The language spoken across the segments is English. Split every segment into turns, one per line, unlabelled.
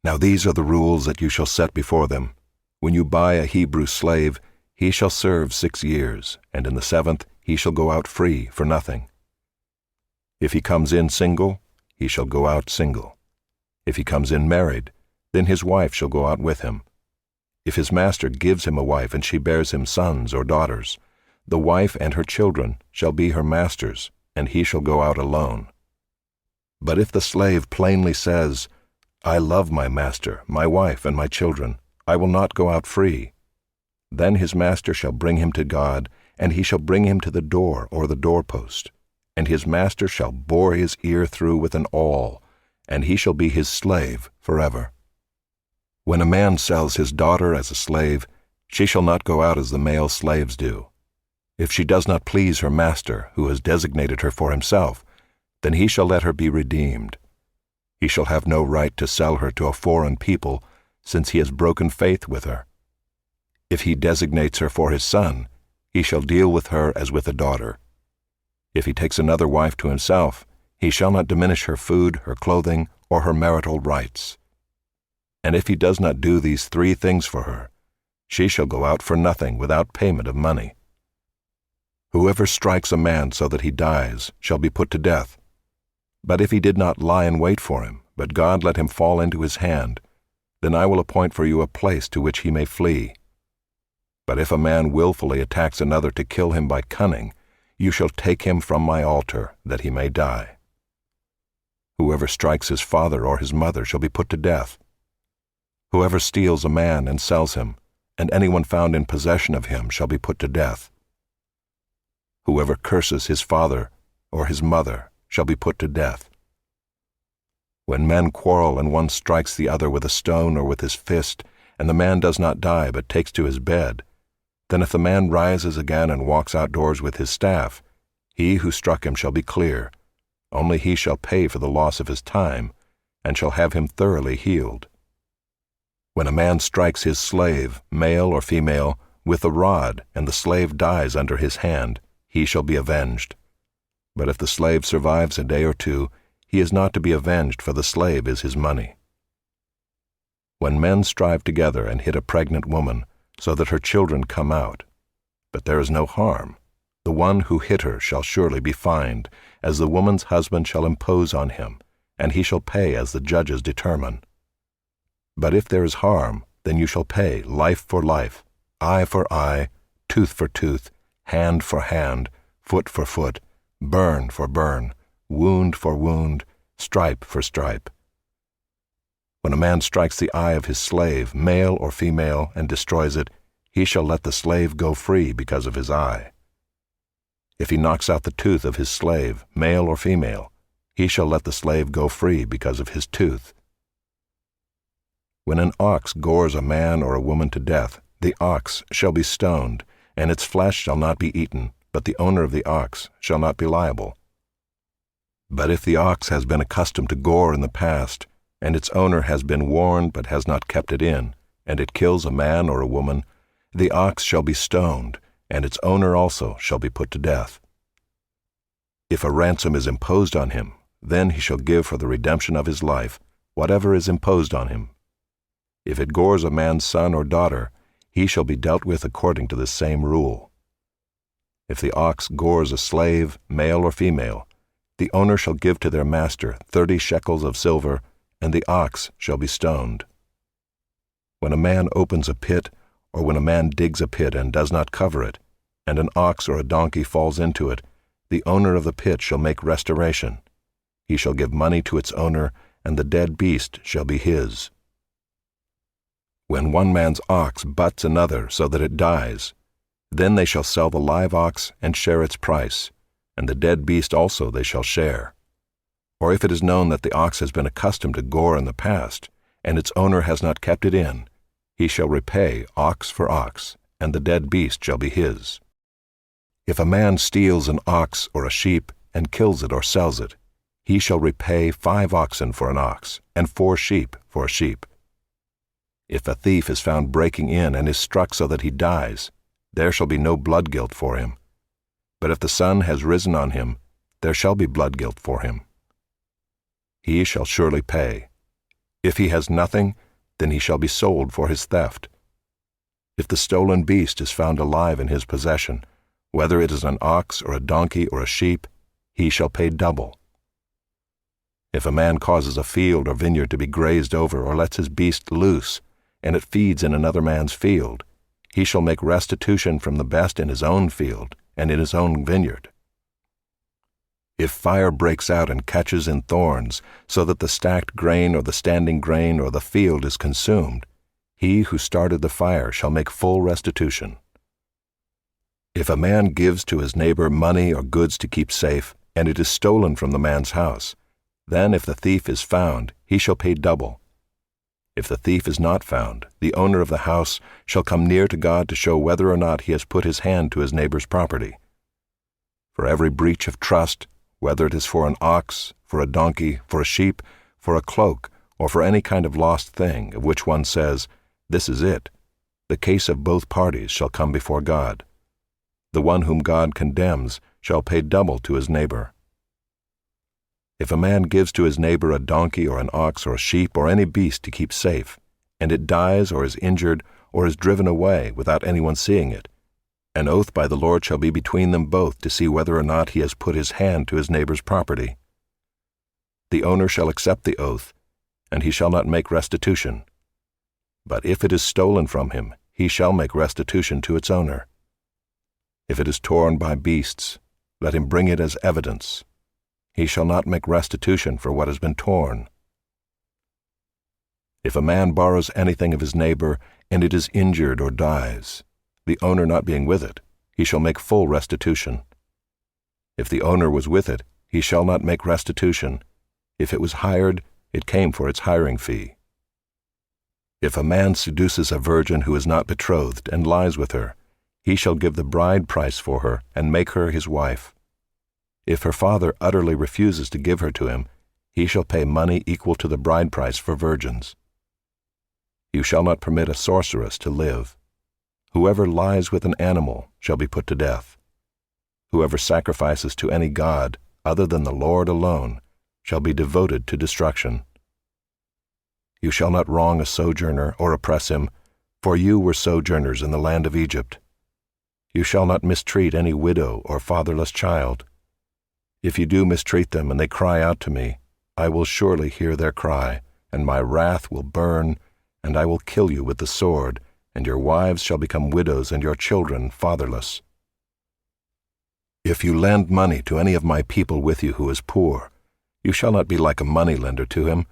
Now these are the rules that you shall set before them. When you buy a Hebrew slave, he shall serve 6 years, and in the 7th he shall go out free for nothing. If he comes in single, he shall go out single. If he comes in married, then his wife shall go out with him. If his master gives him a wife and she bears him sons or daughters, the wife and her children shall be her master's, and he shall go out alone. But if the slave plainly says, I love my master, my wife, and my children, I will not go out free, then his master shall bring him to God, and he shall bring him to the door or the doorpost, and his master shall bore his ear through with an awl, and he shall be his slave forever. When a man sells his daughter as a slave, she shall not go out as the male slaves do. If she does not please her master, who has designated her for himself, then he shall let her be redeemed. He shall have no right to sell her to a foreign people, since he has broken faith with her. If he designates her for his son, he shall deal with her as with a daughter. If he takes another wife to himself, he shall not diminish her food, her clothing, or her marital rights. And if he does not do these 3 things for her, she shall go out for nothing without payment of money. Whoever strikes a man so that he dies shall be put to death. But if he did not lie in wait for him, but God let him fall into his hand, then I will appoint for you a place to which he may flee. But if a man willfully attacks another to kill him by cunning, you shall take him from my altar, that he may die. Whoever strikes his father or his mother shall be put to death. Whoever steals a man and sells him, and anyone found in possession of him shall be put to death. Whoever curses his father or his mother shall be put to death. When men quarrel and one strikes the other with a stone or with his fist, and the man does not die but takes to his bed, then if the man rises again and walks outdoors with his staff, he who struck him shall be clear. Only he shall pay for the loss of his time, and shall have him thoroughly healed. When a man strikes his slave, male or female, with a rod, and the slave dies under his hand, he shall be avenged. But if the slave survives a day or 2, he is not to be avenged, for the slave is his money. When men strive together and hit a pregnant woman, so that her children come out, but there is no harm, the one who hit her shall surely be fined, as the woman's husband shall impose on him, and he shall pay as the judges determine. But if there is harm, then you shall pay life for life, eye for eye, tooth for tooth, hand for hand, foot for foot, burn for burn, wound for wound, stripe for stripe. When a man strikes the eye of his slave, male or female, and destroys it, he shall let the slave go free because of his eye. If he knocks out the tooth of his slave, male or female, he shall let the slave go free because of his tooth. When an ox gores a man or a woman to death, the ox shall be stoned, and its flesh shall not be eaten, but the owner of the ox shall not be liable. But if the ox has been accustomed to gore in the past, and its owner has been warned but has not kept it in, and it kills a man or a woman, the ox shall be stoned, and its owner also shall be put to death. If a ransom is imposed on him, then he shall give for the redemption of his life whatever is imposed on him. If it gores a man's son or daughter, he shall be dealt with according to the same rule. If the ox gores a slave, male or female, the owner shall give to their master 30 shekels of silver, and the ox shall be stoned. When a man opens a pit, or when a man digs a pit and does not cover it, and an ox or a donkey falls into it, the owner of the pit shall make restoration. He shall give money to its owner, and the dead beast shall be his. When one man's ox butts another so that it dies, then they shall sell the live ox and share its price, and the dead beast also they shall share. Or if it is known that the ox has been accustomed to gore in the past, and its owner has not kept it in, he shall repay ox for ox, and the dead beast shall be his. If a man steals an ox or a sheep and kills it or sells it, he shall repay 5 oxen for an ox, and 4 sheep for a sheep. If a thief is found breaking in and is struck so that he dies, there shall be no blood guilt for him. But if the sun has risen on him, there shall be blood guilt for him. He shall surely pay. If he has nothing, then he shall be sold for his theft. If the stolen beast is found alive in his possession, whether it is an ox or a donkey or a sheep, he shall pay double. If a man causes a field or vineyard to be grazed over or lets his beast loose, and it feeds in another man's field, he shall make restitution from the best in his own field and in his own vineyard. If fire breaks out and catches in thorns, so that the stacked grain or the standing grain or the field is consumed, he who started the fire shall make full restitution. If a man gives to his neighbor money or goods to keep safe, and it is stolen from the man's house, then if the thief is found, he shall pay double. If the thief is not found, the owner of the house shall come near to God to show whether or not he has put his hand to his neighbor's property. For every breach of trust, whether it is for an ox, for a donkey, for a sheep, for a cloak, or for any kind of lost thing, of which one says, "This is it," the case of both parties shall come before God. The one whom God condemns shall pay double to his neighbor. If a man gives to his neighbor a donkey or an ox or a sheep or any beast to keep safe, and it dies or is injured or is driven away without anyone seeing it, an oath by the Lord shall be between them both to see whether or not he has put his hand to his neighbor's property. The owner shall accept the oath, and he shall not make restitution. But if it is stolen from him, he shall make restitution to its owner. If it is torn by beasts, let him bring it as evidence. He shall not make restitution for what has been torn. If a man borrows anything of his neighbor, and it is injured or dies, the owner not being with it, he shall make full restitution. If the owner was with it, he shall not make restitution. If it was hired, it came for its hiring fee. If a man seduces a virgin who is not betrothed and lies with her, he shall give the bride price for her and make her his wife. If her father utterly refuses to give her to him, he shall pay money equal to the bride price for virgins. You shall not permit a sorceress to live. Whoever lies with an animal shall be put to death. Whoever sacrifices to any god other than the Lord alone shall be devoted to destruction. You shall not wrong a sojourner or oppress him, for you were sojourners in the land of Egypt. You shall not mistreat any widow or fatherless child. If you do mistreat them and they cry out to me, I will surely hear their cry, and my wrath will burn, and I will kill you with the sword, and your wives shall become widows and your children fatherless. If you lend money to any of my people with you who is poor, you shall not be like a moneylender to him,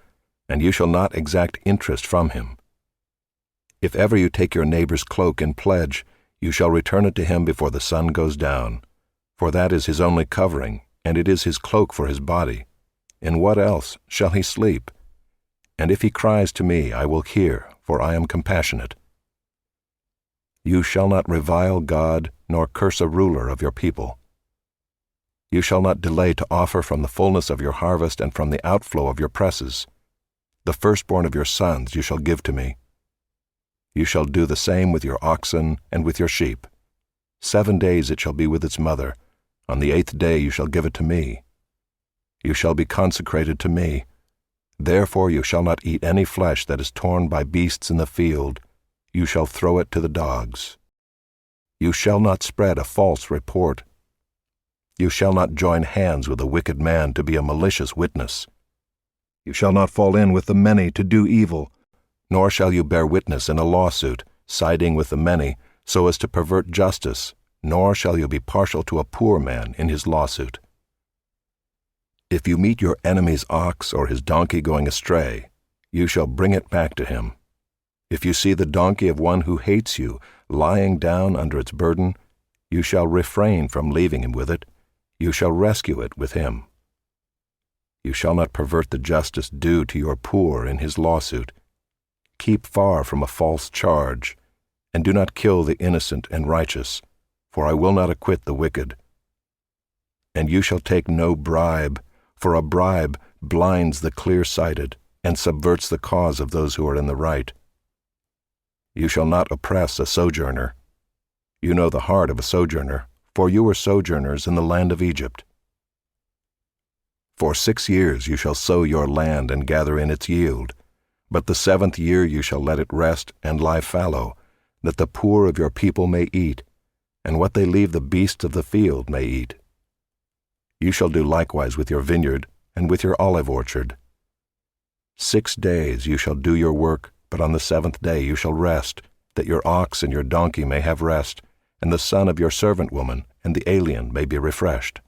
and you shall not exact interest from him. If ever you take your neighbor's cloak in pledge, you shall return it to him before the sun goes down, for that is his only covering, and it is his cloak for his body. In what else shall he sleep? And if he cries to me, I will hear, for I am compassionate. You shall not revile God, nor curse a ruler of your people. You shall not delay to offer from the fullness of your harvest and from the outflow of your presses. The firstborn of your sons you shall give to me. You shall do the same with your oxen and with your sheep. 7 days it shall be with its mother. On the 8th day you shall give it to me. You shall be consecrated to me. Therefore you shall not eat any flesh that is torn by beasts in the field. You shall throw it to the dogs. You shall not spread a false report. You shall not join hands with a wicked man to be a malicious witness. You shall not fall in with the many to do evil, nor shall you bear witness in a lawsuit, siding with the many, so as to pervert justice, nor shall you be partial to a poor man in his lawsuit. If you meet your enemy's ox or his donkey going astray, you shall bring it back to him. If you see the donkey of one who hates you lying down under its burden, you shall refrain from leaving him with it. You shall rescue it with him. You shall not pervert the justice due to your poor in his lawsuit. Keep far from a false charge, and do not kill the innocent and righteous, for I will not acquit the wicked. And you shall take no bribe, for a bribe blinds the clear-sighted and subverts the cause of those who are in the right. You shall not oppress a sojourner. You know the heart of a sojourner, for you were sojourners in the land of Egypt. For 6 years you shall sow your land and gather in its yield, But the 7th year you shall let it rest and lie fallow, that the poor of your people may eat, and what they leave the beasts of the field may eat. You shall do likewise with your vineyard and with your olive orchard. 6 days you shall do your work, but on the 7th day you shall rest, that your ox and your donkey may have rest, and the son of your servant woman and the alien may be refreshed.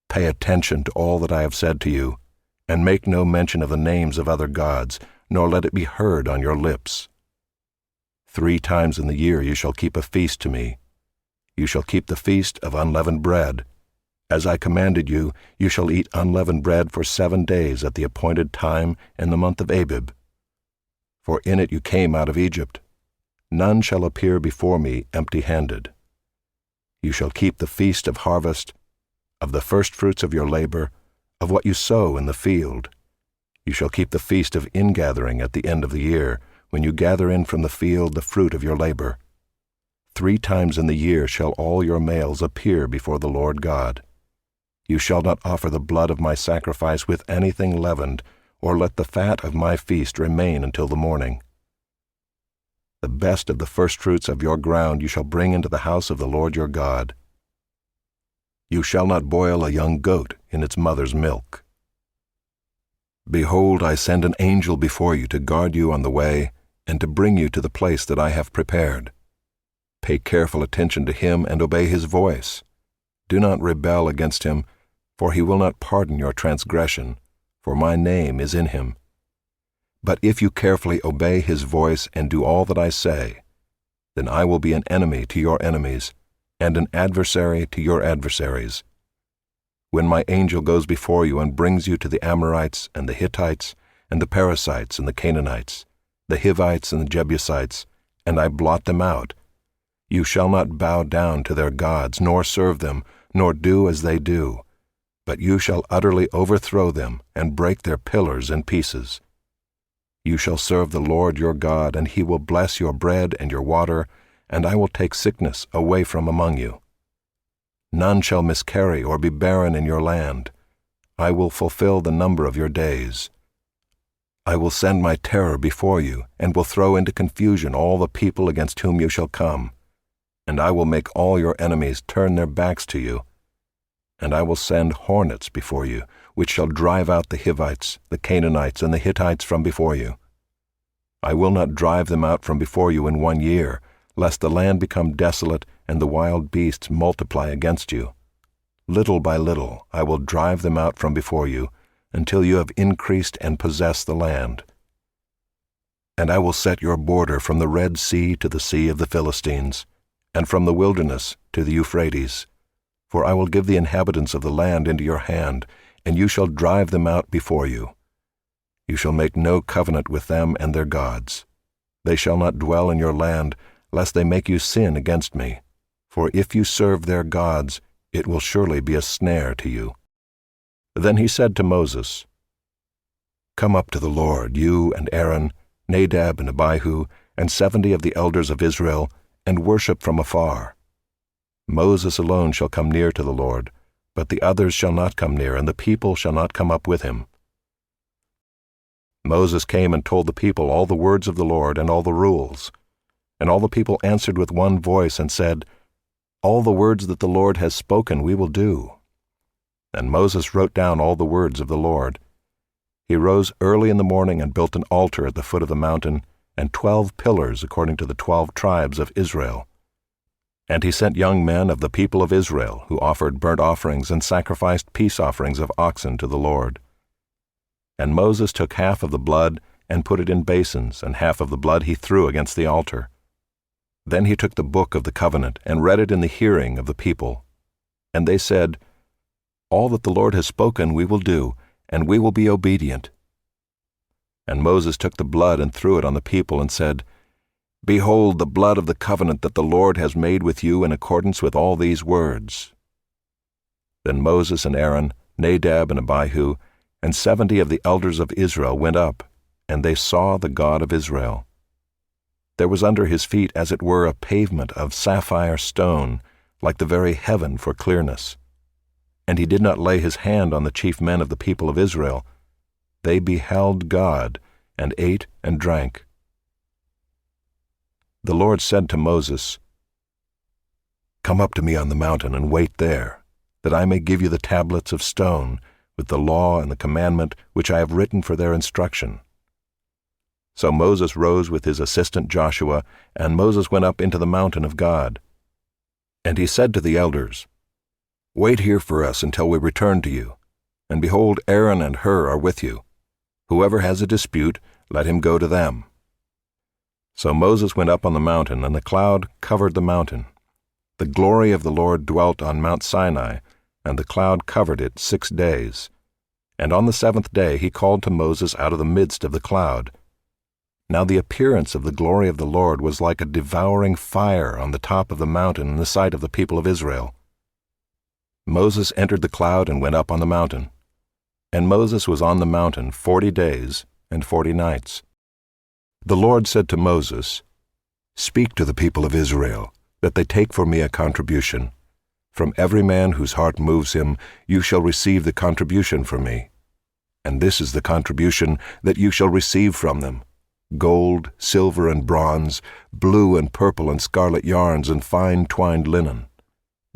Pay attention to all that I have said to you, and make no mention of the names of other gods, nor let it be heard on your lips. 3 times in the year you shall keep a feast to me. You shall keep the feast of unleavened bread. As I commanded you, you shall eat unleavened bread for 7 days at the appointed time in the month of Abib. For in it you came out of Egypt. None shall appear before me empty-handed. You shall keep the feast of harvest, of the firstfruits of your labor, of what you sow in the field. You shall keep the feast of ingathering at the end of the year, when you gather in from the field the fruit of your labor. 3 times in the year shall all your males appear before the Lord God. You shall not offer the blood of my sacrifice with anything leavened, or let the fat of my feast remain until the morning. The best of the firstfruits of your ground you shall bring into the house of the Lord your God. You shall not boil a young goat in its mother's milk. Behold, I send an angel before you to guard you on the way, and to bring you to the place that I have prepared. Pay careful attention to him and obey his voice. Do not rebel against him, for he will not pardon your transgression, for my name is in him. But if you carefully obey his voice and do all that I say, then I will be an enemy to your enemies, and an adversary to your adversaries. When my angel goes before you and brings you to the Amorites and the Hittites and the Perizzites and the Canaanites, the Hivites and the Jebusites, and I blot them out, you shall not bow down to their gods, nor serve them, nor do as they do, but you shall utterly overthrow them and break their pillars in pieces. You shall serve the Lord your God, and he will bless your bread and your water, and I will take sickness away from among you. None shall miscarry or be barren in your land. I will fulfill the number of your days. I will send my terror before you, and will throw into confusion all the people against whom you shall come. And I will make all your enemies turn their backs to you. And I will send hornets before you, which shall drive out the Hivites, the Canaanites, and the Hittites from before you. I will not drive them out from before you in 1 year, lest the land become desolate and the wild beasts multiply against you. Little by little I will drive them out from before you, until you have increased and possessed the land. And I will set your border from the Red Sea to the Sea of the Philistines, and from the wilderness to the Euphrates. For I will give the inhabitants of the land into your hand, and you shall drive them out before you. You shall make no covenant with them and their gods. They shall not dwell in your land, lest they make you sin against me. For if you serve their gods, it will surely be a snare to you. Then he said to Moses, Come up to the Lord, you and Aaron, Nadab and Abihu, and 70 of the elders of Israel, and worship from afar. Moses alone shall come near to the Lord, but the others shall not come near, and the people shall not come up with him. Moses came and told the people all the words of the Lord and all the rules. And all the people answered with one voice and said, All the words that the Lord has spoken we will do. And Moses wrote down all the words of the Lord. He rose early in the morning and built an altar at the foot of the mountain, and 12 pillars according to the 12 tribes of Israel. And he sent young men of the people of Israel, who offered burnt offerings and sacrificed peace offerings of oxen to the Lord. And Moses took half of the blood and put it in basins, and half of the blood he threw against the altar. Then he took the book of the covenant and read it in the hearing of the people. And they said, All that the Lord has spoken we will do, and we will be obedient. And Moses took the blood and threw it on the people and said, Behold the blood of the covenant that the Lord has made with you in accordance with all these words. Then Moses and Aaron, Nadab and Abihu, and 70 of the elders of Israel went up, and they saw the God of Israel. There was under his feet as it were a pavement of sapphire stone, like the very heaven for clearness. And he did not lay his hand on the chief men of the people of Israel, they beheld God, and ate and drank. The Lord said to Moses, "Come up to me on the mountain and wait there, that I may give you the tablets of stone, with the law and the commandment which I have written for their instruction." So Moses rose with his assistant Joshua, and Moses went up into the mountain of God. And he said to the elders, "Wait here for us until we return to you. And behold, Aaron and Hur are with you. Whoever has a dispute, let him go to them." So Moses went up on the mountain, and the cloud covered the mountain. The glory of the Lord dwelt on Mount Sinai, and the cloud covered it 6 days. And on the 7th day he called to Moses out of the midst of the cloud. Now the appearance of the glory of the Lord was like a devouring fire on the top of the mountain in the sight of the people of Israel. Moses entered the cloud and went up on the mountain. And Moses was on the mountain 40 days and 40 nights. The Lord said to Moses, "Speak to the people of Israel, that they take for me a contribution. From every man whose heart moves him, you shall receive the contribution from me. And this is the contribution that you shall receive from them: gold, silver, and bronze, blue and purple and scarlet yarns, and fine twined linen,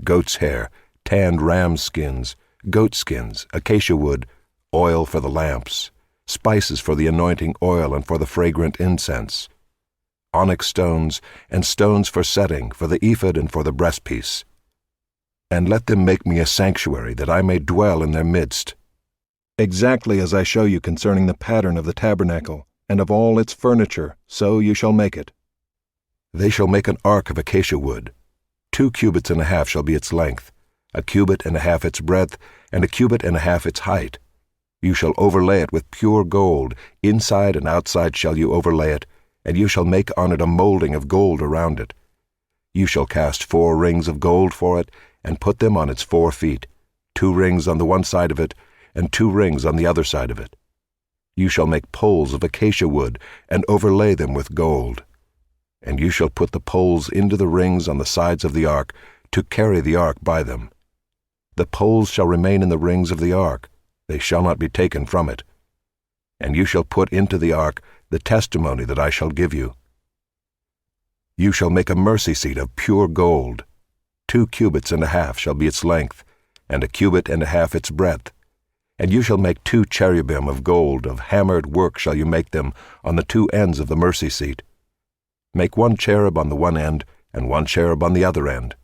goat's hair, tanned ram skins, goat skins, acacia wood, oil for the lamps, spices for the anointing oil and for the fragrant incense, onyx stones, and stones for setting, for the ephod and for the breastpiece. And let them make me a sanctuary, that I may dwell in their midst, exactly as I show you concerning the pattern of the tabernacle, and of all its furniture, so you shall make it. They shall make an ark of acacia wood. 2 cubits and a half shall be its length, 1 cubit and a half its breadth, and 1 cubit and a half its height. You shall overlay it with pure gold, inside and outside shall you overlay it, and you shall make on it a molding of gold around it. You shall cast 4 rings of gold for it, and put them on its 4 feet, 2 rings on the one side of it, and 2 rings on the other side of it. You shall make poles of acacia wood, and overlay them with gold. And you shall put the poles into the rings on the sides of the ark, to carry the ark by them. The poles shall remain in the rings of the ark, they shall not be taken from it. And you shall put into the ark the testimony that I shall give you. You shall make a mercy seat of pure gold. 2 cubits and a half shall be its length, and 1 cubit and a half its breadth. And you shall make 2 cherubim of gold, of hammered work shall you make them, on the 2 ends of the mercy seat. Make 1 cherub on the one end, and 1 cherub on the other end.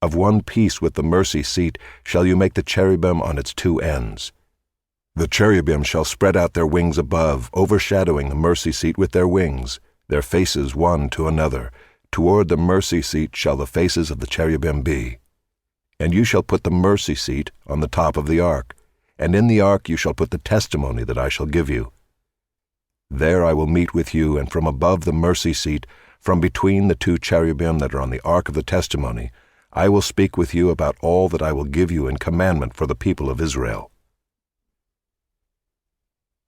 Of one piece with the mercy seat shall you make the cherubim on its 2 ends. The cherubim shall spread out their wings above, overshadowing the mercy seat with their wings, their faces one to another. Toward the mercy seat shall the faces of the cherubim be. And you shall put the mercy seat on the top of the ark, and in the ark you shall put the testimony that I shall give you. There I will meet with you, and from above the mercy seat, from between the 2 cherubim that are on the ark of the testimony, I will speak with you about all that I will give you in commandment for the people of Israel.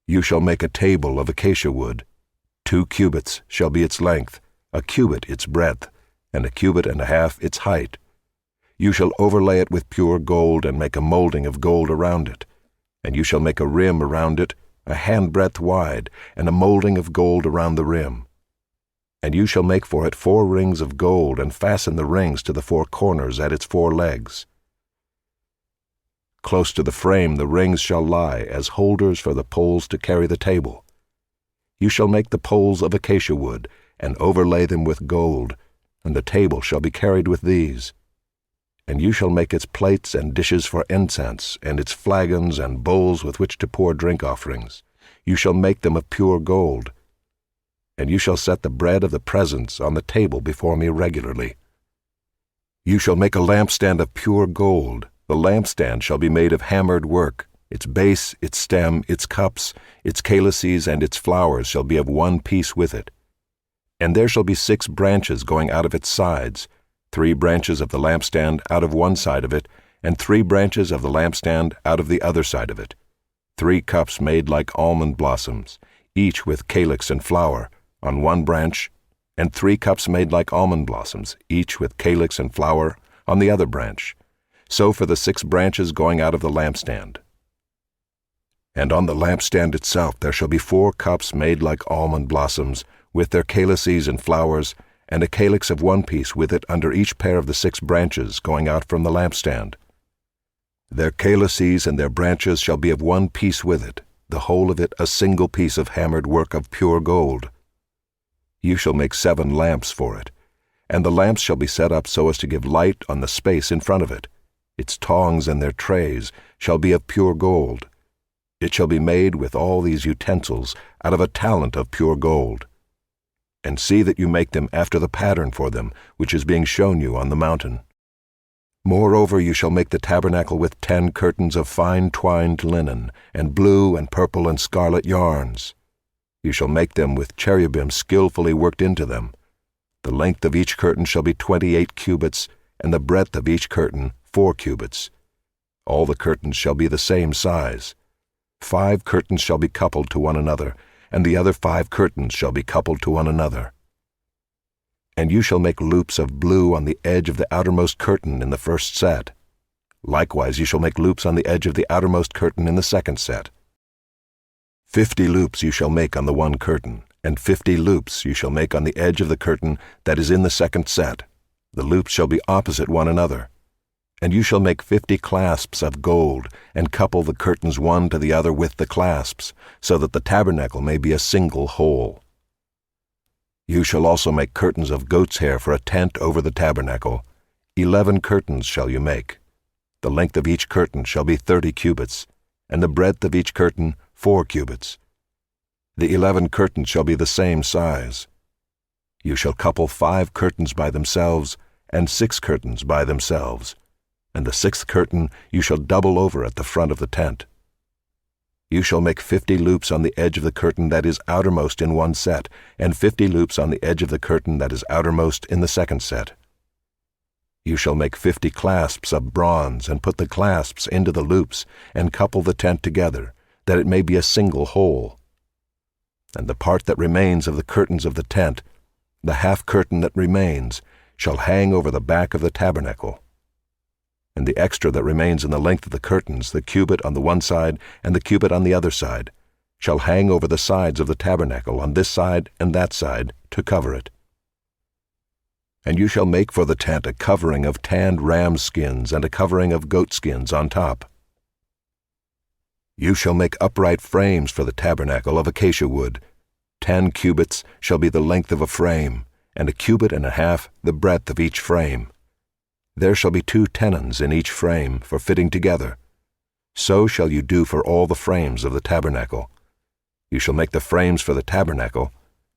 You shall make a table of acacia wood. 2 cubits shall be its length, 1 cubit its breadth, and 1 cubit and a half its height. You shall overlay it with pure gold, and make a molding of gold around it. And you shall make a rim around it, a handbreadth wide, and a molding of gold around the rim. And you shall make for it 4 rings of gold, and fasten the rings to the 4 corners at its 4 legs. Close to the frame the rings shall lie, as holders for the poles to carry the table. You shall make the poles of acacia wood, and overlay them with gold, and the table shall be carried with these. And you shall make its plates and dishes for incense, and its flagons and bowls with which to pour drink offerings. You shall make them of pure gold. And you shall set the bread of the presence on the table before me regularly. You shall make a lampstand of pure gold. The lampstand shall be made of hammered work. Its base, its stem, its cups, its calices, and its flowers shall be of one piece with it. And there shall be 6 branches going out of its sides, 3 branches of the lampstand out of one side of it, and 3 branches of the lampstand out of the other side of it. 3 cups made like almond blossoms, each with calyx and flower, on one branch, and 3 cups made like almond blossoms, each with calyx and flower, on the other branch. So for the 6 branches going out of the lampstand. And on the lampstand itself there shall be 4 cups made like almond blossoms, with their calyces and flowers, and a calyx of 1 piece with it under each pair of the 6 branches going out from the lampstand. Their calyces and their branches shall be of 1 piece with it, the whole of it a single piece of hammered work of pure gold. You shall make 7 lamps for it, and the lamps shall be set up so as to give light on the space in front of it. Its tongs and their trays shall be of pure gold. It shall be made with all these utensils out of a talent of pure gold. And see that you make them after the pattern for them, which is being shown you on the mountain. Moreover, you shall make the tabernacle with 10 curtains of fine twined linen, and blue and purple and scarlet yarns. You shall make them with cherubim skillfully worked into them. The length of each curtain shall be 28 cubits, and the breadth of each curtain 4 cubits. All the curtains shall be the same size. 5 curtains shall be coupled to one another, and the other 5 curtains shall be coupled to one another. And you shall make loops of blue on the edge of the outermost curtain in the first set. Likewise you shall make loops on the edge of the outermost curtain in the second set. 50 loops you shall make on the one curtain, and 50 loops you shall make on the edge of the curtain that is in the second set. The loops shall be opposite one another. And you shall make 50 clasps of gold, and couple the curtains one to the other with the clasps, so that the tabernacle may be a single whole. You shall also make curtains of goat's hair for a tent over the tabernacle. 11 curtains shall you make. The length of each curtain shall be 30 cubits, and the breadth of each curtain 4 cubits. The 11 curtains shall be the same size. You shall couple 5 curtains by themselves, and 6 curtains by themselves. And the 6th curtain you shall double over at the front of the tent. You shall make 50 loops on the edge of the curtain that is outermost in one set, and 50 loops on the edge of the curtain that is outermost in the second set. You shall make 50 clasps of bronze, and put the clasps into the loops, and couple the tent together, that it may be a single whole. And the part that remains of the curtains of the tent, the half curtain that remains, shall hang over the back of the tabernacle. And the extra that remains in the length of the curtains, the cubit on the one side and the cubit on the other side, shall hang over the sides of the tabernacle on this side and that side to cover it. And you shall make for the tent a covering of tanned ram skins and a covering of goat skins on top. You shall make upright frames for the tabernacle of acacia wood. 10 cubits shall be the length of a frame, and a cubit and a half the breadth of each frame. There shall be 2 tenons in each frame for fitting together. So shall you do for all the frames of the tabernacle. You shall make the frames for the tabernacle,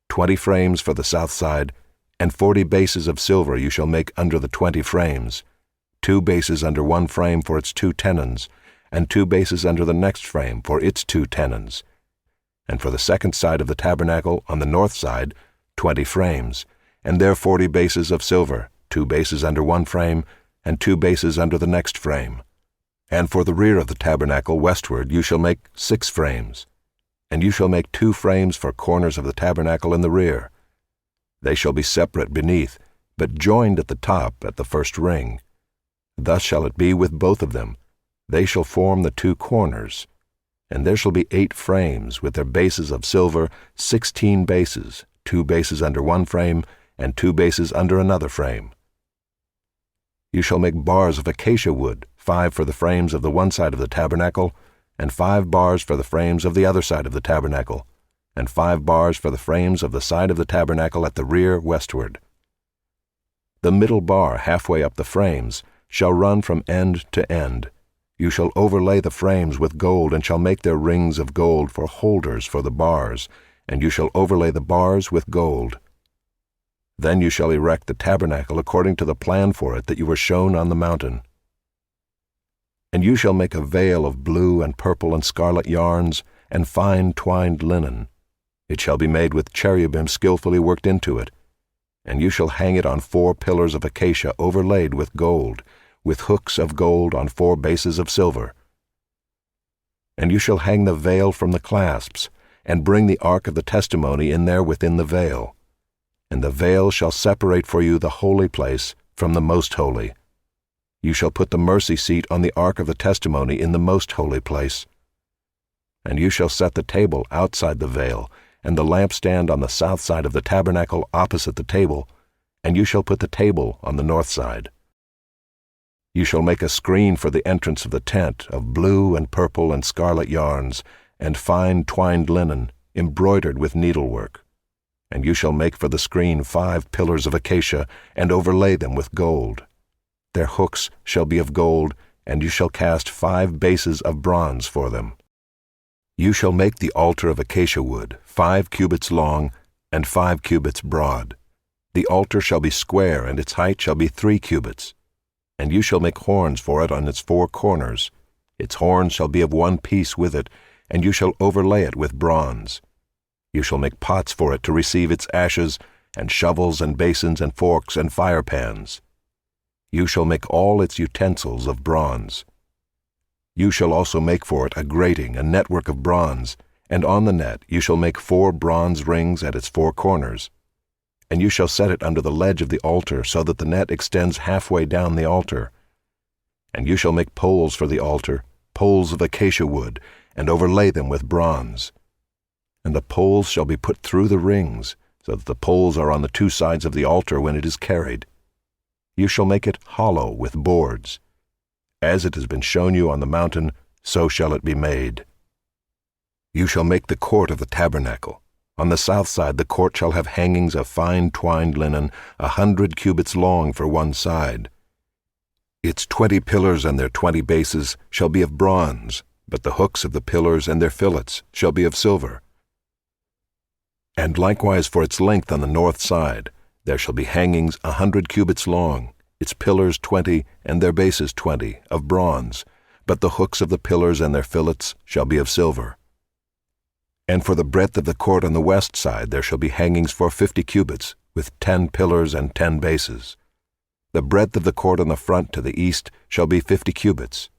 20 frames for the south side, and 40 bases of silver you shall make under the 20 frames, 2 bases under one frame for its 2 tenons, and 2 bases under the next frame for its 2 tenons. And for the second side of the tabernacle on the north side, 20 frames, and there 40 bases of silver, 2 bases under one frame, and 2 bases under the next frame. And for the rear of the tabernacle westward you shall make 6 frames. And you shall make 2 frames for corners of the tabernacle in the rear. They shall be separate beneath, but joined at the top at the first ring. Thus shall it be with both of them. They shall form the 2 corners. And there shall be 8 frames with their bases of silver, 16 bases, 2 bases under one frame, and 2 bases under another frame. You shall make bars of acacia wood, 5 for the frames of the one side of the tabernacle, and 5 bars for the frames of the other side of the tabernacle, and 5 bars for the frames of the side of the tabernacle at the rear westward. The middle bar halfway up the frames shall run from end to end. You shall overlay the frames with gold, and shall make their rings of gold for holders for the bars, and you shall overlay the bars with gold. Then you shall erect the tabernacle according to the plan for it that you were shown on the mountain. And you shall make a veil of blue and purple and scarlet yarns, and fine twined linen. It shall be made with cherubim skillfully worked into it. And you shall hang it on 4 pillars of acacia overlaid with gold, with hooks of gold on 4 bases of silver. And you shall hang the veil from the clasps, and bring the ark of the testimony in there within the veil. And the veil shall separate for you the holy place from the most holy. You shall put the mercy seat on the ark of the testimony in the most holy place. And you shall set the table outside the veil, and the lampstand on the south side of the tabernacle opposite the table, and you shall put the table on the north side. You shall make a screen for the entrance of the tent of blue and purple and scarlet yarns, and fine twined linen, embroidered with needlework. And you shall make for the screen 5 pillars of acacia, and overlay them with gold. Their hooks shall be of gold, and you shall cast 5 bases of bronze for them. You shall make the altar of acacia wood, 5 cubits long, and 5 cubits broad. The altar shall be square, and its height shall be 3 cubits. And you shall make horns for it on its 4 corners. Its horns shall be of one piece with it, and you shall overlay it with bronze. You shall make pots for it to receive its ashes, and shovels and basins and forks and fire pans. You shall make all its utensils of bronze. You shall also make for it a grating, a network of bronze, and on the net you shall make 4 bronze rings at its 4 corners. And you shall set it under the ledge of the altar, so that the net extends halfway down the altar. And you shall make poles for the altar, poles of acacia wood, and overlay them with bronze. And the poles shall be put through the rings, so that the poles are on the 2 sides of the altar when it is carried. You shall make it hollow with boards. As it has been shown you on the mountain, so shall it be made. You shall make the court of the tabernacle. On the south side the court shall have hangings of fine twined linen, 100 cubits long for one side. Its 20 pillars and their 20 bases shall be of bronze, but the hooks of the pillars and their fillets shall be of silver. And likewise for its length on the north side, there shall be hangings 100 cubits long, its pillars 20, and their bases 20, of bronze, but the hooks of the pillars and their fillets shall be of silver. And for the breadth of the court on the west side there shall be hangings for 50 cubits, with 10 pillars and 10 bases. The breadth of the court on the front to the east shall be 50 cubits.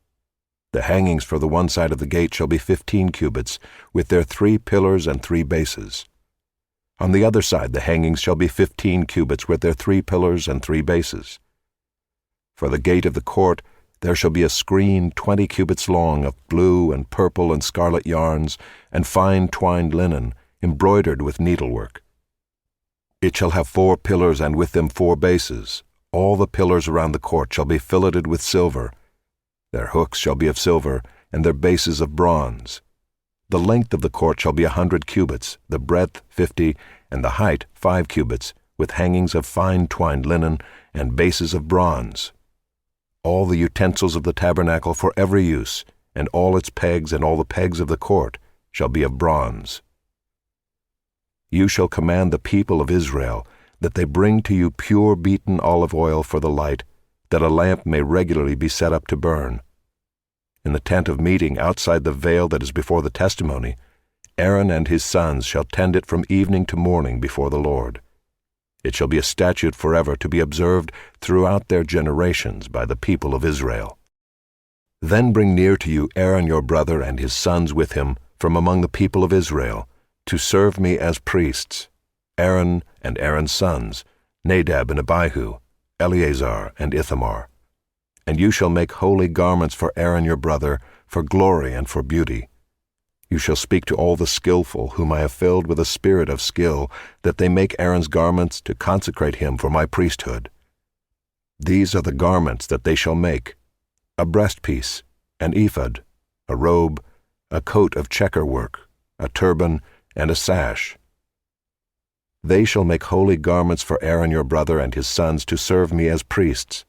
The hangings for the one side of the gate shall be 15 cubits, with their 3 pillars and 3 bases. On the other side the hangings shall be 15 cubits, with their 3 pillars and 3 bases. For the gate of the court there shall be a screen 20 cubits long of blue and purple and scarlet yarns, and fine twined linen, embroidered with needlework. It shall have 4 pillars, and with them 4 bases. All the pillars around the court shall be filleted with silver. Their hooks shall be of silver, and their bases of bronze. The length of the court shall be 100 cubits, the breadth 50, and the height 5 cubits, with hangings of fine twined linen, and bases of bronze. All the utensils of the tabernacle for every use, and all its pegs and all the pegs of the court, shall be of bronze. You shall command the people of Israel that they bring to you pure beaten olive oil for the light, that a lamp may regularly be set up to burn. In the tent of meeting outside the veil that is before the testimony, Aaron and his sons shall tend it from evening to morning before the Lord. It shall be a statute forever to be observed throughout their generations by the people of Israel. Then bring near to you Aaron your brother and his sons with him from among the people of Israel, to serve me as priests, Aaron and Aaron's sons, Nadab and Abihu, Eleazar and Ithamar. And you shall make holy garments for Aaron your brother, for glory and for beauty. You shall speak to all the skillful, whom I have filled with a spirit of skill, that they make Aaron's garments to consecrate him for my priesthood. These are the garments that they shall make: a breastpiece, an ephod, a robe, a coat of checker work, a turban, and a sash. They shall make holy garments for Aaron your brother and his sons to serve me as priests.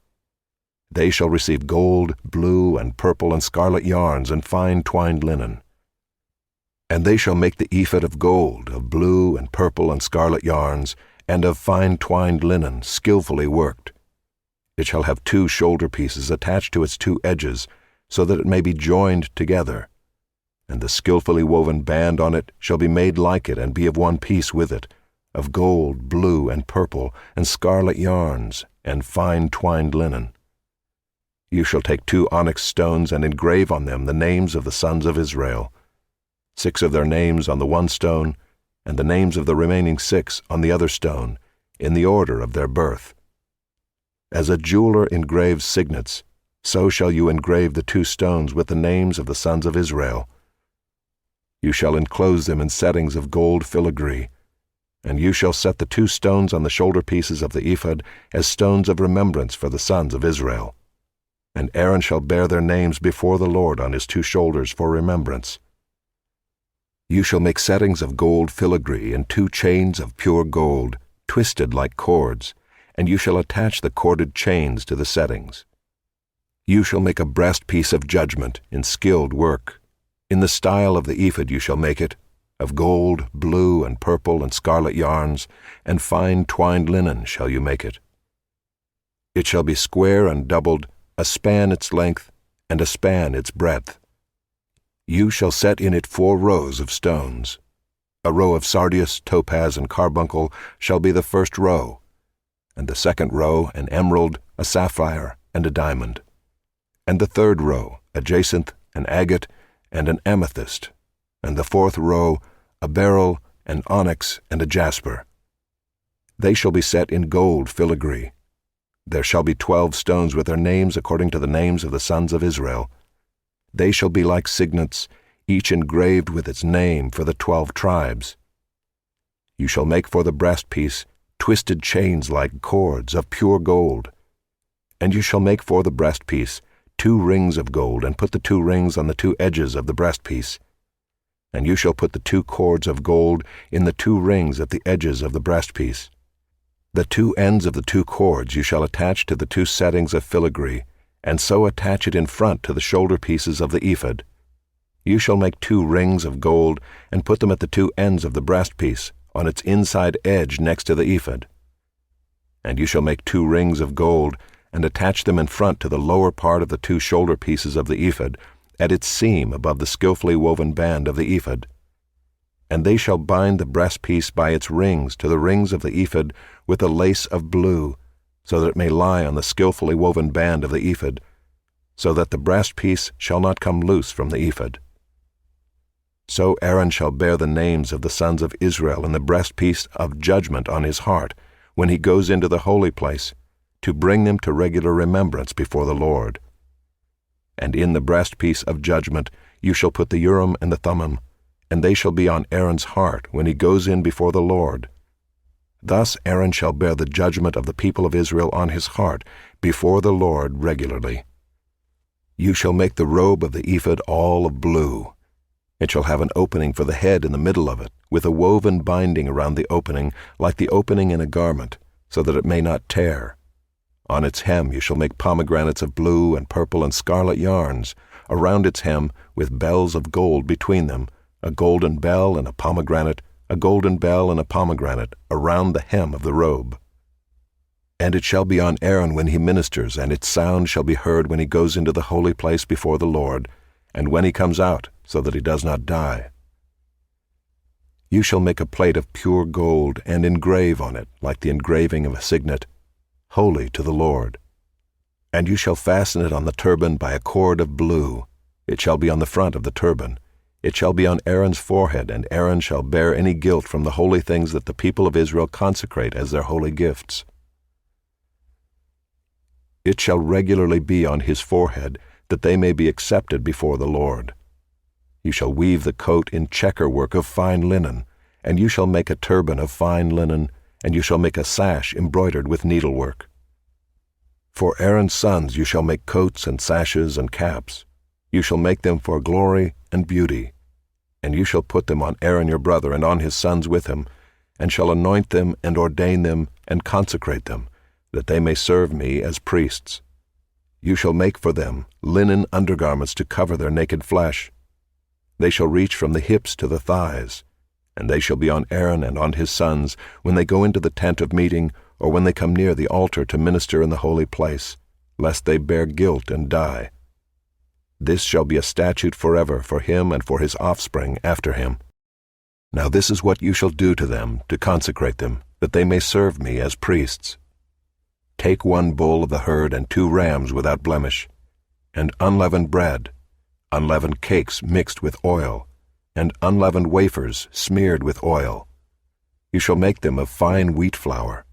They shall receive gold, blue, and purple, and scarlet yarns, and fine twined linen. And they shall make the ephod of gold, of blue, and purple, and scarlet yarns, and of fine twined linen, skillfully worked. It shall have 2 shoulder pieces attached to its 2 edges, so that it may be joined together. And the skillfully woven band on it shall be made like it, and be of one piece with it, of gold, blue, and purple, and scarlet yarns, and fine twined linen. You shall take 2 onyx stones and engrave on them the names of the sons of Israel, 6 of their names on the one stone, and the names of the remaining 6 on the other stone, in the order of their birth. As a jeweler engraves signets, so shall you engrave the 2 stones with the names of the sons of Israel. You shall enclose them in settings of gold filigree, and you shall set the 2 stones on the shoulder pieces of the ephod as stones of remembrance for the sons of Israel. And Aaron shall bear their names before the Lord on his 2 shoulders for remembrance. You shall make settings of gold filigree and 2 chains of pure gold, twisted like cords, and you shall attach the corded chains to the settings. You shall make a breastpiece of judgment in skilled work. In the style of the ephod you shall make it, of gold, blue, and purple, and scarlet yarns, and fine twined linen shall you make it. It shall be square and doubled, a span its length, and a span its breadth. You shall set in it 4 rows of stones. A row of sardius, topaz, and carbuncle shall be the first row, and the second row an emerald, a sapphire, and a diamond, and the third row a jacinth, an agate, and an amethyst, and the 4th row a beryl, an onyx, and a jasper. They shall be set in gold filigree. There shall be 12 stones with their names according to the names of the sons of Israel. They shall be like signets, each engraved with its name for the 12 tribes. You shall make for the breastpiece twisted chains like cords of pure gold. And you shall make for the breastpiece 2 rings of gold, and put the 2 rings on the 2 edges of the breastpiece. And you shall put the 2 cords of gold in the 2 rings at the edges of the breastpiece. The 2 ends of the 2 cords you shall attach to the 2 settings of filigree, and so attach it in front to the shoulder pieces of the ephod. You shall make 2 rings of gold, and put them at the 2 ends of the breastpiece, on its inside edge next to the ephod. And you shall make 2 rings of gold, and attach them in front to the lower part of the 2 shoulder pieces of the ephod, at its seam above the skillfully woven band of the ephod. And they shall bind the breastpiece by its rings to the rings of the ephod with a lace of blue, so that it may lie on the skillfully woven band of the ephod, so that the breastpiece shall not come loose from the ephod. So Aaron shall bear the names of the sons of Israel in the breastpiece of judgment on his heart, when he goes into the holy place, to bring them to regular remembrance before the Lord. And in the breastpiece of judgment you shall put the Urim and the Thummim, and they shall be on Aaron's heart when he goes in before the Lord. Thus Aaron shall bear the judgment of the people of Israel on his heart before the Lord regularly. You shall make the robe of the ephod all of blue. It shall have an opening for the head in the middle of it, with a woven binding around the opening, like the opening in a garment, so that it may not tear. On its hem you shall make pomegranates of blue and purple and scarlet yarns, around its hem with bells of gold between them, a golden bell and a pomegranate, a golden bell and a pomegranate, around the hem of the robe. And it shall be on Aaron when he ministers, and its sound shall be heard when he goes into the holy place before the Lord, and when he comes out, so that he does not die. You shall make a plate of pure gold, and engrave on it, like the engraving of a signet, holy to the Lord. And you shall fasten it on the turban by a cord of blue. It shall be on the front of the turban. It shall be on Aaron's forehead, and Aaron shall bear any guilt from the holy things that the people of Israel consecrate as their holy gifts. It shall regularly be on his forehead, that they may be accepted before the Lord. You shall weave the coat in checker work of fine linen, and you shall make a turban of fine linen, and you shall make a sash embroidered with needlework. For Aaron's sons you shall make coats and sashes and caps. You shall make them for glory and beauty. And you shall put them on Aaron your brother and on his sons with him, and shall anoint them and ordain them and consecrate them, that they may serve me as priests. You shall make for them linen undergarments to cover their naked flesh. They shall reach from the hips to the thighs, and they shall be on Aaron and on his sons when they go into the tent of meeting, or when they come near the altar to minister in the holy place, lest they bear guilt and die. This shall be a statute forever for him and for his offspring after him. Now this is what you shall do to them to consecrate them, that they may serve me as priests. Take 1 bull of the herd and 2 rams without blemish, and unleavened bread, unleavened cakes mixed with oil, and unleavened wafers smeared with oil. You shall make them of fine wheat flour.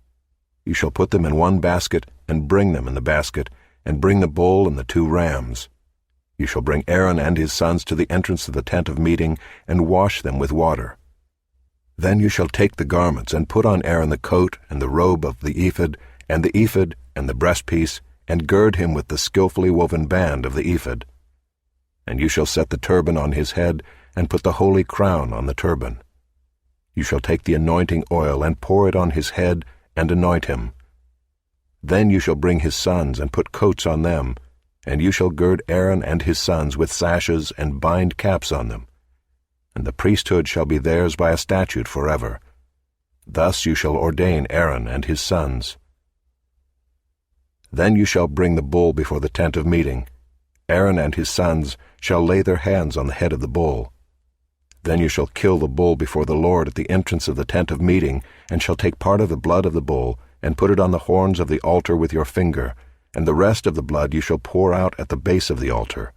You shall put them in 1 basket, and bring them in the basket, and bring the bull and the 2 rams. You shall bring Aaron and his sons to the entrance of the tent of meeting, and wash them with water. Then you shall take the garments, and put on Aaron the coat, and the robe of the ephod, and the breastpiece, and gird him with the skillfully woven band of the ephod. And you shall set the turban on his head, and put the holy crown on the turban. You shall take the anointing oil, and pour it on his head, and anoint him. Then you shall bring his sons, and put coats on them, and you shall gird Aaron and his sons with sashes, and bind caps on them. And the priesthood shall be theirs by a statute forever. Thus you shall ordain Aaron and his sons. Then you shall bring the bull before the tent of meeting. Aaron and his sons shall lay their hands on the head of the bull. Then you shall kill the bull before the Lord at the entrance of the tent of meeting, and shall take part of the blood of the bull, and put it on the horns of the altar with your finger, and the rest of the blood you shall pour out at the base of the altar.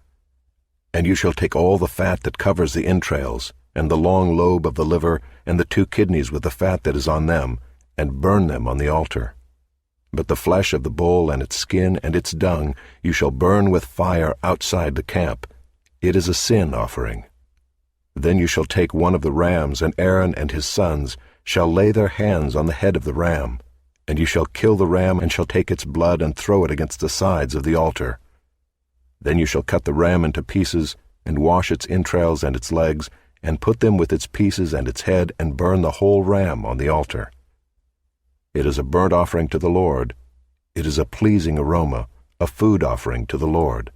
And you shall take all the fat that covers the entrails, and the long lobe of the liver, and the 2 kidneys with the fat that is on them, and burn them on the altar. But the flesh of the bull and its skin and its dung you shall burn with fire outside the camp. It is a sin offering. Then you shall take one of the rams, and Aaron and his sons shall lay their hands on the head of the ram, and you shall kill the ram, and shall take its blood and throw it against the sides of the altar. Then you shall cut the ram into pieces, and wash its entrails and its legs, and put them with its pieces and its head, and burn the whole ram on the altar. It is a burnt offering to the Lord. It is a pleasing aroma, a food offering to the Lord.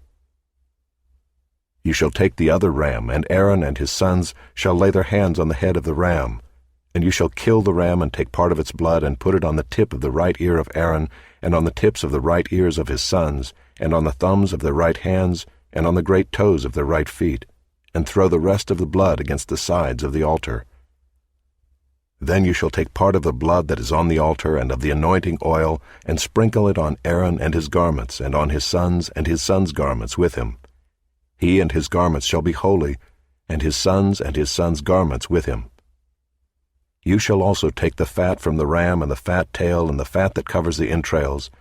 You shall take the other ram, and Aaron and his sons shall lay their hands on the head of the ram. And you shall kill the ram, and take part of its blood, and put it on the tip of the right ear of Aaron, and on the tips of the right ears of his sons, and on the thumbs of their right hands, and on the great toes of their right feet, and throw the rest of the blood against the sides of the altar. Then you shall take part of the blood that is on the altar and of the anointing oil, and sprinkle it on Aaron and his garments, and on his sons garments with him. He and his garments shall be holy, and his sons garments with him. You shall also take the fat from the ram, and the fat tail, and the fat that covers the entrails,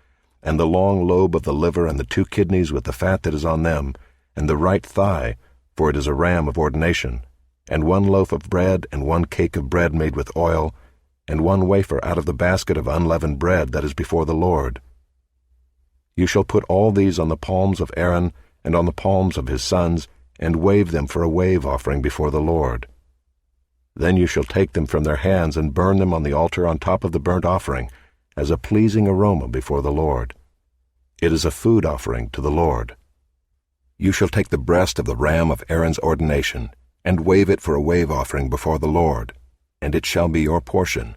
and the long lobe of the liver, and the 2 kidneys with the fat that is on them, and the right thigh, for it is a ram of ordination, and 1 loaf of bread, and 1 cake of bread made with oil, and 1 wafer out of the basket of unleavened bread that is before the Lord. You shall put all these on the palms of Aaron, and on the palms of his sons, and wave them for a wave offering before the Lord. Then you shall take them from their hands, and burn them on the altar on top of the burnt offering, as a pleasing aroma before the Lord. It is a food offering to the Lord. You shall take the breast of the ram of Aaron's ordination, and wave it for a wave offering before the Lord, and it shall be your portion.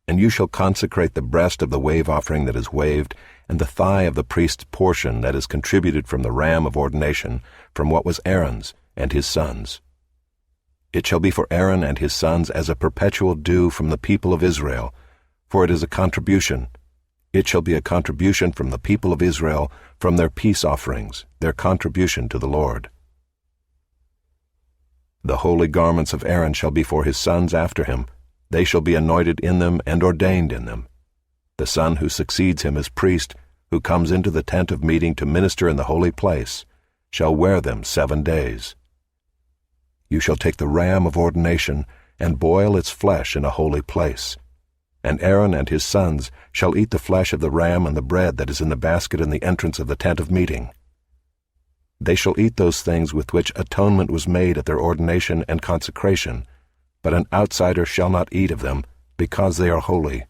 And you shall consecrate the breast of the wave offering that is waved, and the thigh of the priest's portion that is contributed from the ram of ordination, from what was Aaron's and his sons. It shall be for Aaron and his sons as a perpetual due from the people of Israel, for it is a contribution. It shall be a contribution from the people of Israel, from their peace offerings, their contribution to the Lord. The holy garments of Aaron shall be for his sons after him. They shall be anointed in them and ordained in them. The son who succeeds him as priest, who comes into the tent of meeting to minister in the holy place, shall wear them 7 days. You shall take the ram of ordination, and boil its flesh in a holy place. And Aaron and his sons shall eat the flesh of the ram and the bread that is in the basket in the entrance of the tent of meeting. They shall eat those things with which atonement was made at their ordination and consecration, but an outsider shall not eat of them, because they are holy.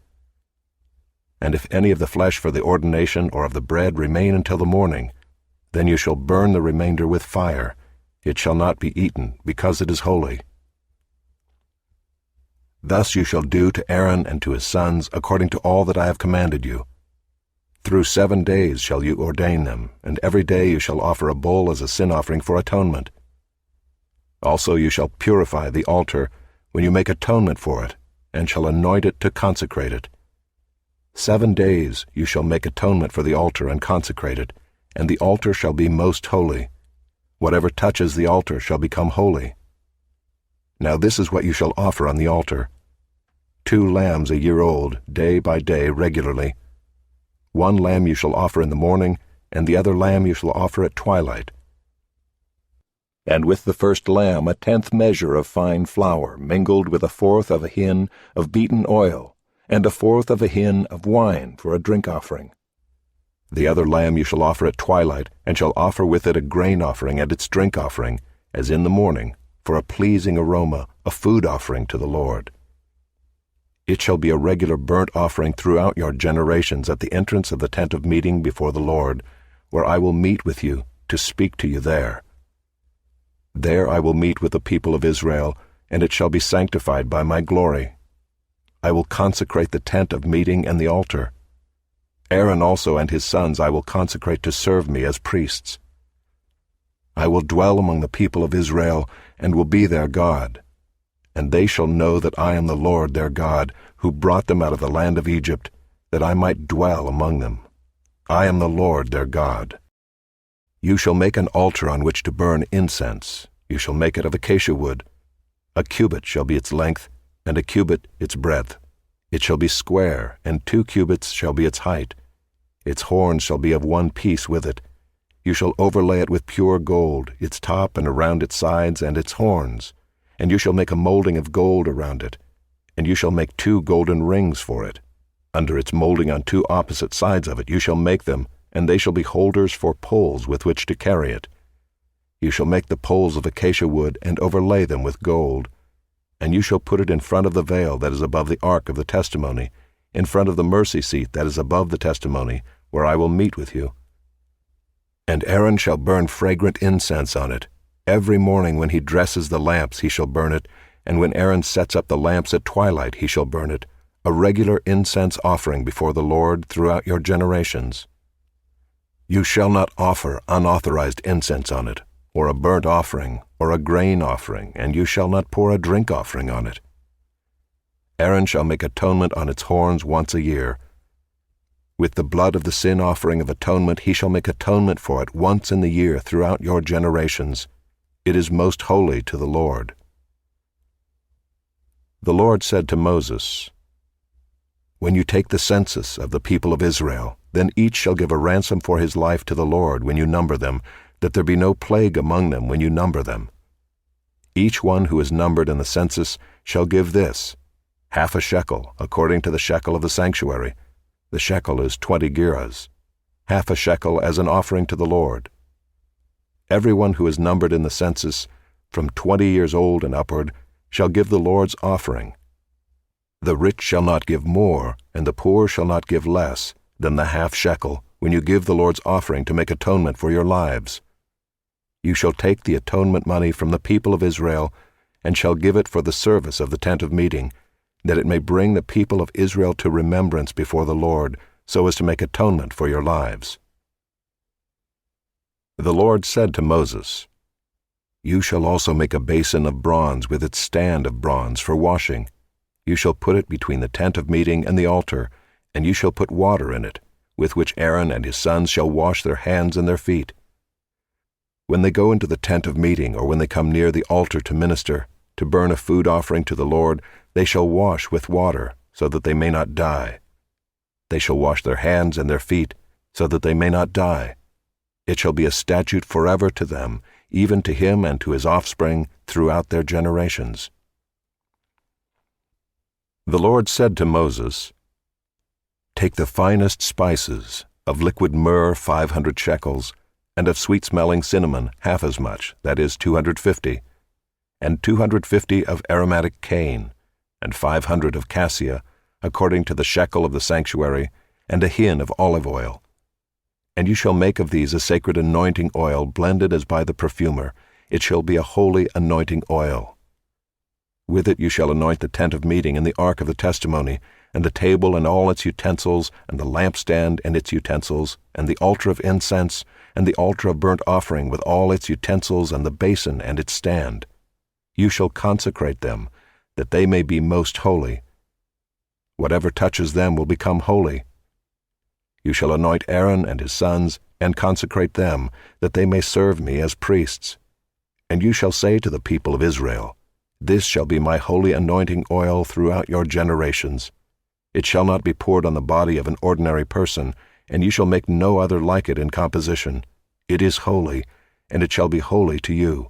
And if any of the flesh for the ordination or of the bread remain until the morning, then you shall burn the remainder with fire. It shall not be eaten, because it is holy. Thus you shall do to Aaron and to his sons according to all that I have commanded you. Through 7 days shall you ordain them, and every day you shall offer a bull as a sin offering for atonement. Also you shall purify the altar when you make atonement for it, and shall anoint it to consecrate it. 7 days you shall make atonement for the altar and consecrate it, and the altar shall be most holy. Whatever touches the altar shall become holy. Now this is what you shall offer on the altar: 2 lambs a year old, day by day, regularly. 1 lamb you shall offer in the morning, and the other lamb you shall offer at twilight. And with the first lamb 1/10 measure of fine flour, mingled with 1/4 of a hin of beaten oil, and 1/4 of a hin of wine for a drink offering. The other lamb you shall offer at twilight, and shall offer with it a grain offering and its drink offering, as in the morning, for a pleasing aroma, a food offering to the Lord. It shall be a regular burnt offering throughout your generations at the entrance of the tent of meeting before the Lord, where I will meet with you to speak to you there. There I will meet with the people of Israel, and it shall be sanctified by my glory. I will consecrate the tent of meeting and the altar. Aaron also and his sons I will consecrate to serve me as priests. I will dwell among the people of Israel, and will be their God. And they shall know that I am the Lord their God, who brought them out of the land of Egypt, that I might dwell among them. I am the Lord their God. You shall make an altar on which to burn incense. You shall make it of acacia wood. 1 cubit shall be its length, and 1 cubit its breadth. It shall be square, and 2 cubits shall be its height. Its horns shall be of one piece with it. You shall overlay it with pure gold, its top and around its sides and its horns. And you shall make a molding of gold around it. And you shall make 2 golden rings for it. Under its molding on 2 opposite sides of it you shall make them, and they shall be holders for poles with which to carry it. You shall make the poles of acacia wood and overlay them with gold. And you shall put it in front of the veil that is above the ark of the testimony, in front of the mercy seat that is above the testimony, where I will meet with you. And Aaron shall burn fragrant incense on it. Every morning when he dresses the lamps he shall burn it, and when Aaron sets up the lamps at twilight he shall burn it, a regular incense offering before the Lord throughout your generations. You shall not offer unauthorized incense on it, or a burnt offering, or a grain offering, and you shall not pour a drink offering on it. Aaron shall make atonement on its horns once a year. With the blood of the sin offering of atonement he shall make atonement for it once in the year throughout your generations. It is most holy to the Lord. The Lord said to Moses, When you take the census of the people of Israel, then each shall give a ransom for his life to the Lord when you number them, that there be no plague among them when you number them. Each one who is numbered in the census shall give this, 1/2 shekel, according to the shekel of the sanctuary. The shekel is 20 gerahs, 1/2 shekel as an offering to the Lord. Everyone who is numbered in the census, from 20 years old and upward, shall give the Lord's offering. The rich shall not give more, and the poor shall not give less than the 1/2 shekel when you give the Lord's offering to make atonement for your lives. You shall take the atonement money from the people of Israel, and shall give it for the service of the tent of meeting, that it may bring the people of Israel to remembrance before the Lord, so as to make atonement for your lives. The Lord said to Moses, You shall also make a basin of bronze with its stand of bronze for washing. You shall put it between the tent of meeting and the altar, and you shall put water in it, with which Aaron and his sons shall wash their hands and their feet. When they go into the tent of meeting, or when they come near the altar to minister, to burn a food offering to the Lord, they shall wash with water, so that they may not die. They shall wash their hands and their feet, so that they may not die. It shall be a statute forever to them, even to him and to his offspring throughout their generations. The Lord said to Moses, Take the finest spices, of liquid myrrh 500 shekels, and of sweet-smelling cinnamon 1/2 as much, that is 250, and 250 of aromatic cane, and 500 of cassia, according to the shekel of the sanctuary, and a hin of olive oil. And you shall make of these a sacred anointing oil blended as by the perfumer. It shall be a holy anointing oil. With it you shall anoint the tent of meeting and the ark of the testimony, and the table and all its utensils, and the lampstand and its utensils, and the altar of incense, and the altar of burnt offering with all its utensils, and the basin and its stand. You shall consecrate them, that they may be most holy. Whatever touches them will become holy. You shall anoint Aaron and his sons, and consecrate them, that they may serve me as priests. And you shall say to the people of Israel, This shall be my holy anointing oil throughout your generations. It shall not be poured on the body of an ordinary person, and you shall make no other like it in composition. It is holy, and it shall be holy to you.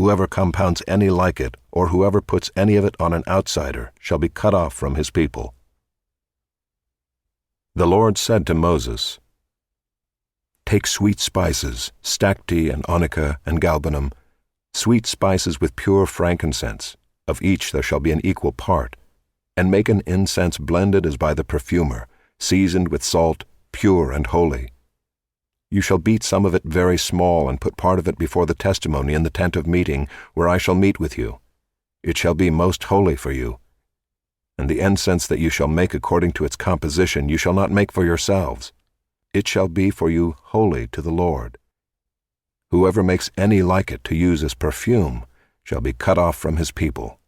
Whoever compounds any like it, or whoever puts any of it on an outsider, shall be cut off from his people. The Lord said to Moses, Take sweet spices, stacte and onycha and galbanum, sweet spices with pure frankincense, of each there shall be an equal part, and make an incense blended as by the perfumer, seasoned with salt, pure and holy. You shall beat some of it very small, and put part of it before the testimony in the tent of meeting, where I shall meet with you. It shall be most holy for you. And the incense that you shall make according to its composition you shall not make for yourselves. It shall be for you holy to the Lord. Whoever makes any like it to use as perfume shall be cut off from his people.